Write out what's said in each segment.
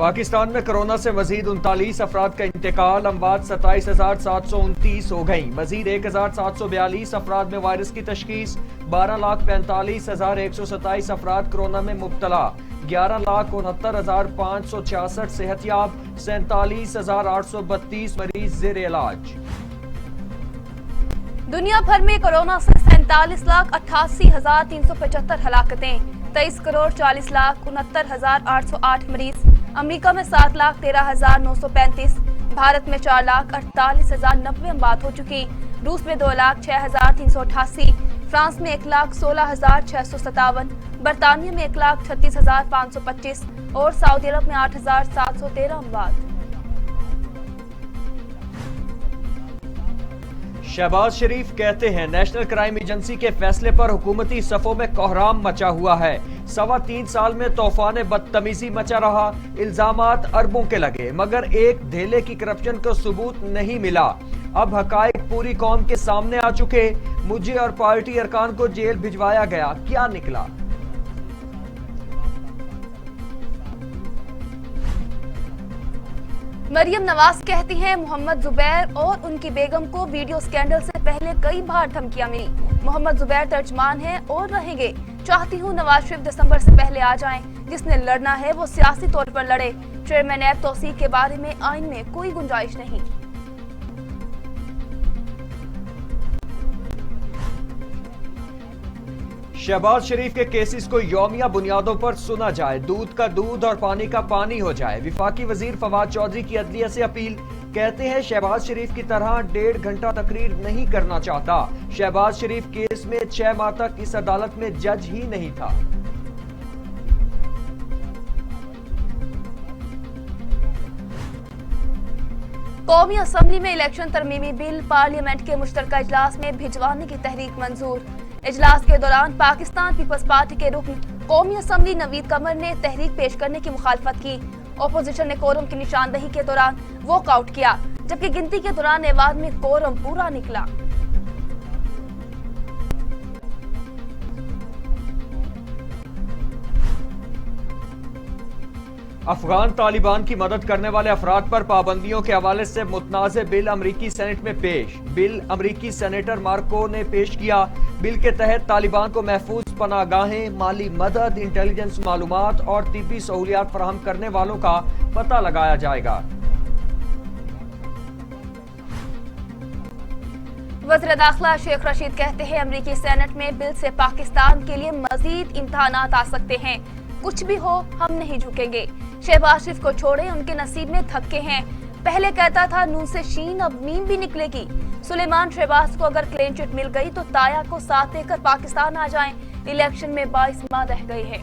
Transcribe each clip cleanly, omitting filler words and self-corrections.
پاکستان میں کرونا سے مزید 39 افراد کا انتقال، اموات 27,729 ہو گئیں۔ مزید 1,742 افراد میں وائرس کی تشخیص، 12,45,127 افراد کرونا میں مبتلا، 11,69,566 صحت یاب، 47,832 مریض زیر علاج۔ دنیا بھر میں کورونا سے 47,88,375 ہلاکتیں، 23,40,69,808 مریض۔ امریکہ میں 7,13,935، بھارت میں 4,48,090 اموات ہو چکی، روس میں 2,06,388، فرانس میں 1,16,657، برطانیہ میں 1,36,525 اور سعودی عرب میں 8,713 اموات۔ شہباز شریف کہتے ہیں نیشنل کرائم ایجنسی کے فیصلے پر حکومتی صفوں میں کوحرام مچا ہوا ہے، 3.25 سال میں طوفان بدتمیزی مچا رہا، الزامات اربوں کے لگے مگر ایک دھیلے کی کرپشن کو ثبوت نہیں ملا، اب حقائق پوری قوم کے سامنے آ چکے، مجھے اور پارٹی ارکان کو جیل بھجوایا گیا، کیا نکلا؟ مریم نواز کہتی ہیں محمد زبیر اور ان کی بیگم کو ویڈیو سکینڈل سے پہلے کئی بار دھمکیاں ملی، محمد زبیر ترجمان ہیں اور رہیں گے، چاہتی ہوں نواز شریف دسمبر سے پہلے آ جائیں، جس نے لڑنا ہے وہ سیاسی طور پر لڑے، چیئرمین ایب توثیق کے بارے میں آئین میں کوئی گنجائش نہیں۔ شہباز شریف کے کیسز کو یومیہ بنیادوں پر سنا جائے، دودھ کا دودھ اور پانی کا پانی ہو جائے۔ وفاقی وزیر فواد چودھری کی عدلیہ سے اپیل، کہتے ہیں شہباز شریف کی طرح 1.5 گھنٹہ تقریر نہیں کرنا چاہتا، شہباز شریف کیس میں 6 ماہ تک اس عدالت میں جج ہی نہیں تھا۔ قومی اسمبلی میں الیکشن ترمیمی بل پارلیمنٹ کے مشترکہ اجلاس میں بھجوانے کی تحریک منظور، اجلاس کے دوران پاکستان پیپلز پارٹی کے رکن قومی اسمبلی نوید قمر نے تحریک پیش کرنے کی مخالفت کی، اپوزیشن نے کورم کی نشاندہی کے دوران واک آؤٹ کیا، جبکہ گنتی کے دوران ایوان میں کورم پورا نکلا۔ افغان طالبان کی مدد کرنے والے افراد پر پابندیوں کے حوالے سے متنازع بل امریکی سینٹ میں پیش، بل امریکی سینیٹر مارکو نے پیش کیا، بل کے تحت طالبان کو محفوظ پناہ گاہیں، مالی مدد، انٹیلیجنس معلومات اور طبی سہولیات فراہم کرنے والوں کا پتہ لگایا جائے گا۔ وزیر داخلہ شیخ رشید کہتے ہیں امریکی سینٹ میں بل سے پاکستان کے لیے مزید امتحانات آ سکتے ہیں، کچھ بھی ہو ہم نہیں جھکیں گے، شہباز شریف کو چھوڑیں ان کے نصیب میں دھکے ہیں، پہلے کہتا تھا نون سے شین اب میم بھی نکلے گی، سلیمان شہباز کو اگر کلین چٹ مل گئی تو تایا کو ساتھ لے کر پاکستان آ جائیں، الیکشن میں 22 ماہ رہ گئی ہے۔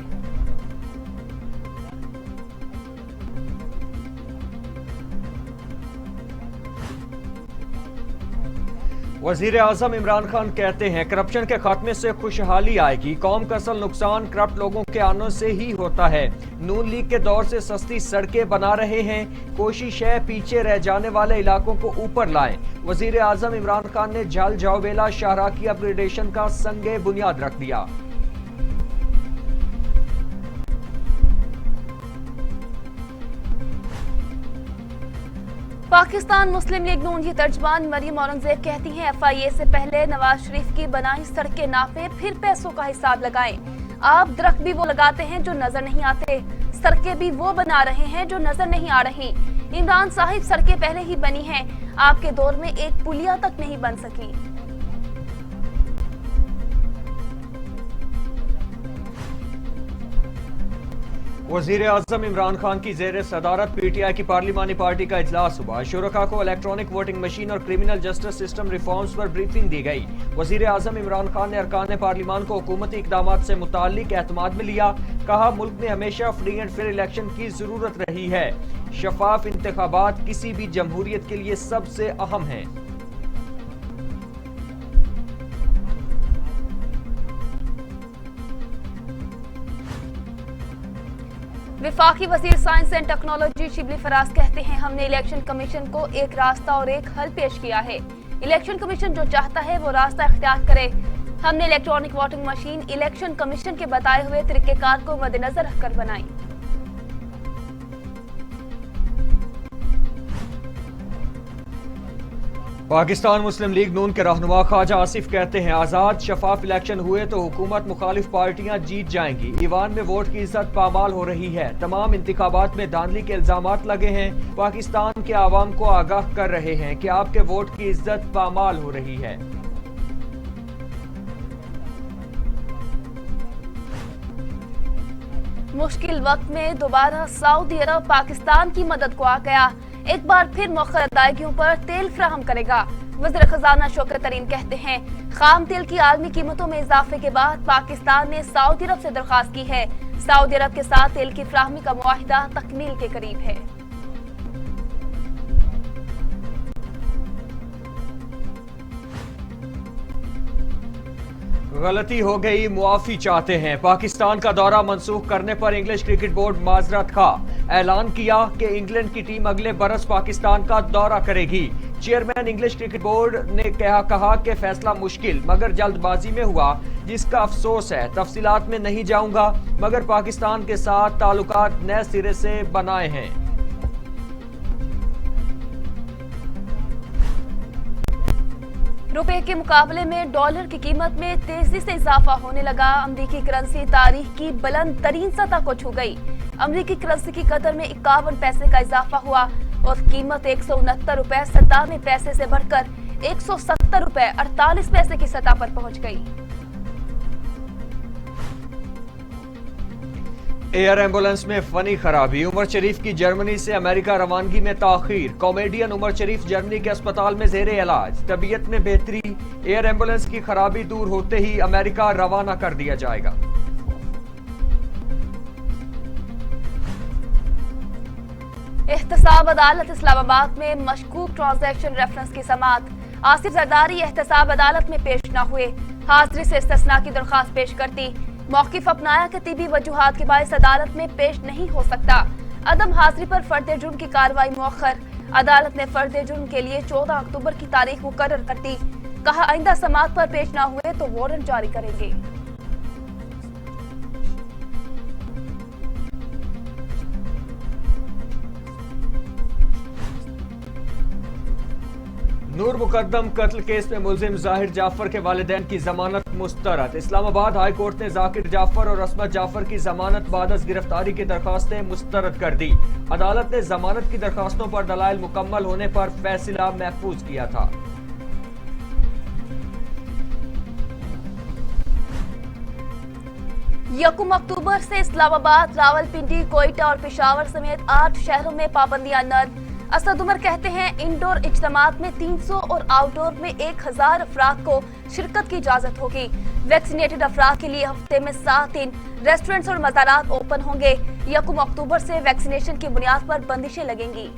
وزیر اعظم عمران خان کہتے ہیں کرپشن کے خاتمے سے خوشحالی آئے گی، قوم کا اصل نقصان کرپٹ لوگوں کے آنوں سے ہی ہوتا ہے، نون لیگ کے دور سے سستی سڑکیں بنا رہے ہیں، کوشش ہے پیچھے رہ جانے والے علاقوں کو اوپر لائیں۔ وزیر اعظم عمران خان نے جھال جاویلا شاہراہ کی اپ گریڈیشن کا سنگ بنیاد رکھ دیا۔ پاکستان مسلم لیگ نون کی ترجمان مریم اورنگزیب کہتی ہیں ایف آئی اے سے پہلے نواز شریف کی بنائی سڑکیں ناپیں پھر پیسوں کا حساب لگائیں، آپ درخت بھی وہ لگاتے ہیں جو نظر نہیں آتے، سڑکیں بھی وہ بنا رہے ہیں جو نظر نہیں آ رہی، عمران صاحب سڑکیں پہلے ہی بنی ہیں، آپ کے دور میں ایک پلیا تک نہیں بن سکی۔ وزیر اعظم عمران خان کی زیر صدارت پی ٹی آئی کی پارلیمانی پارٹی کا اجلاس ہوا، شرکاء کو الیکٹرانک ووٹنگ مشین اور کرمنل جسٹس سسٹم ریفارمز پر بریفنگ دی گئی۔ وزیر اعظم عمران خان نے ارکان پارلیمان کو حکومتی اقدامات سے متعلق اعتماد میں لیا، کہا ملک میں ہمیشہ فری اینڈ فیئر الیکشن کی ضرورت رہی ہے، شفاف انتخابات کسی بھی جمہوریت کے لیے سب سے اہم ہیں۔ وفاقی وزیر science and technology Shibli Faraz کہتے ہیں ہم نے الیکشن کمیشن کو ایک راستہ اور ایک حل پیش کیا ہے، الیکشن کمیشن جو چاہتا ہے وہ راستہ اختیار کرے، ہم نے electronic voting machine election commission کے بتائے ہوئے طریقہ کار کو مد نظر رکھ کر بنائی۔ पाकिस्तान मुस्लिम लीग नून के रहनुमा ख्वाजा आसिफ कहते हैं आज़ाद शफाफ इलेक्शन हुए तो हुकूमत मुखालिफ पार्टियां जीत जाएंगी। ईवान में वोट की इज्जत पामाल हो रही है। तमाम इंतखाबात में धांधली के इल्जामात लगे हैं। पाकिस्तान के आवाम को आगाह कर रहे हैं कि आपके वोट की इज्जत पामाल हो रही है। मुश्किल वक्त में दोबारा सऊदी अरब पाकिस्तान की मदद को आ गया। एक बार फिर मौखर अदायगियों पर तेल फराहम करेगा। वज़ीर खजाना शौकत तरीन कहते हैं खाम तेल की आलमी कीमतों में इजाफे के बाद पाकिस्तान ने सऊदी अरब से दरख्वास्त की है। सऊदी अरब के साथ तेल की फराहमी का मुआहिदा तकमील के करीब है। गलती हो गई, मुआफी चाहते हैं। पाकिस्तान का दौरा मंसूख करने पर इंग्लिश क्रिकेट बोर्ड माजरत खा। ऐलान किया कि इंग्लैंड की टीम अगले बरस पाकिस्तान का दौरा करेगी। चेयरमैन इंग्लिश क्रिकेट बोर्ड ने कहा कि फैसला मुश्किल मगर जल्दबाजी में हुआ, जिसका अफसोस है। तफसीलात में नहीं जाऊंगा मगर पाकिस्तान के साथ ताल्लुकात नए सिरे से बनाए हैं। रुपए के मुकाबले में डॉलर की कीमत में तेजी से इजाफा होने लगा। अमरीकी करेंसी तारीख की बुलंद तरीन सतह को छू गई। अमरीकी करेंसी की कदर में 51 पैसे का इजाफा हुआ और कीमत 169 रुपए 97 पैसे से बढ़कर 170 रुपए 48 पैसे की सतह पर पहुंच गई। एयर एम्बुलेंस में फनी खराबी। उमर शरीफ की जर्मनी से अमेरिका रवानगी में ताखीर। कॉमेडियन उमर शरीफ जर्मनी के अस्पताल में जेरे इलाज। तबीयत में बेहतरी। एयर एम्बुलेंस की खराबी दूर होते ही अमेरिका रवाना कर दिया जाएगा। एहतसाब अदालत इस्लामाबाद में मशकूक ट्रांजैक्शन रेफरेंस की समाअत। आसिफ जरदारी एहतसाब अदालत में पेश न हुए। हाजिरी से इस्तिस्ना की दरख्वास्त पेश करती। मौकिफ अपनाया कि तिबी वजूहात के बायस अदालत में पेश नहीं हो सकता। अदम हाजिरी पर फर्द जुर्म की कार्रवाई मौखर। अदालत ने फर्द जुर्म के लिए 14 अक्टूबर की तारीख मुकर्रर कर दी। कहा आइंदा समाअत पर पेश न हुए तो वारंट जारी करेंगे। नूर मुकद्दम कत्ल केस में मुलजिम जाहिर जाफर के वालिदैन की जमानत मुस्तरद। इस्लामाबाद हाई कोर्ट ने जाकिर जाफर और असमत जाफर की जमानत बाद अज गिरफ्तारी की दरखास्तें मुस्तरद कर दी। अदालत ने जमानत की दरखास्तों पर दलाइल मुकम्मल होने पर फैसला महफूज किया था। यकम अक्टूबर से इस्लामाबाद, रावलपिंडी, कोयटा और पेशावर समेत 8 शहरों में पाबंदियां नर्द। असद उमर कहते हैं इंडोर इज्तिमात में 300 और आउटडोर में 1000 अफराद को शिरकत की इजाजत होगी। वैक्सीनेटेड अफराद के लिए हफ्ते में 7 दिन रेस्टोरेंट्स और मज़ारात ओपन होंगे। यकम अक्टूबर से वैक्सीनेशन की बुनियाद पर बंदिशें लगेंगी।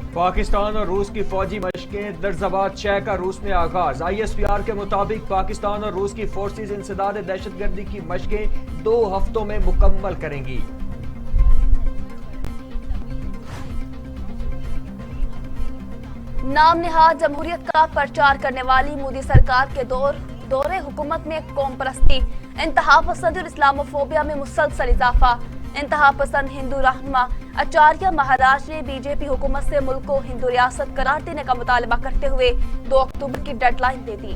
पाकिस्तान और रूस की फौजी मशकें दर्जाबाद 6 का रूस में आगाज। ISPR के मुताबिक पाकिस्तान और रूस की फोर्सेज इंसदाद दहशतगर्दी की मशकें 2 हफ्तों में मुकम्मल करेंगी। नाम निहाद जमहूरियत का प्रचार करने वाली मोदी सरकार के दौरे हुकूमत में कौम परस्ती, इंतहा पसंद और इस्लामोफोबिया में मुसलसल इजाफा। इंतहा पसंद हिंदू रहनुमा आचार्य महाराज ने बीजेपी हुकूमत से मुल्क को हिंदू रियासत करार देने का मुतालबा करते हुए 2 अक्टूबर की डेडलाइन दे दी।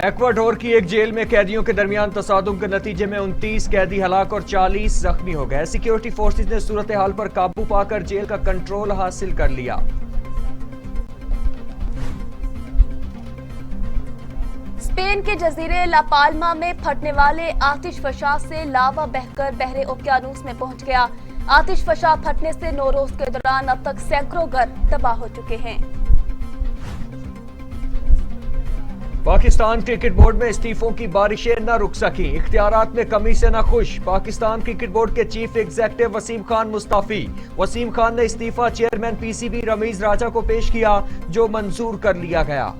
एक्वाडोर की एक जेल में कैदियों के दरमियान तसादुम के नतीजे में 29 कैदी हलाक और 40 जख्मी हो गए। सिक्योरिटी फोर्सेज ने सूरत हाल पर काबू पाकर जेल का कंट्रोल हासिल कर लिया। स्पेन के जजीरे ला पाल्मा में फटने वाले आतिशफशा से लावा बहकर बहरे ओकियानूस में पहुंच गया। आतिशफशा फटने से नौरोज के दौरान अब तक सैकड़ों घर तबाह हो चुके हैं। पाकिस्तान क्रिकेट बोर्ड में इस्तीफों की बारिशें न रुक सकी। इख्तियारात में कमी से न खुश। पाकिस्तान क्रिकेट बोर्ड के चीफ एग्जीक्यूटिव वसीम खान मुस्ताफी। वसीम खान ने इस्तीफा चेयरमैन PCB रमीज राजा को पेश किया, जो मंजूर कर लिया गया।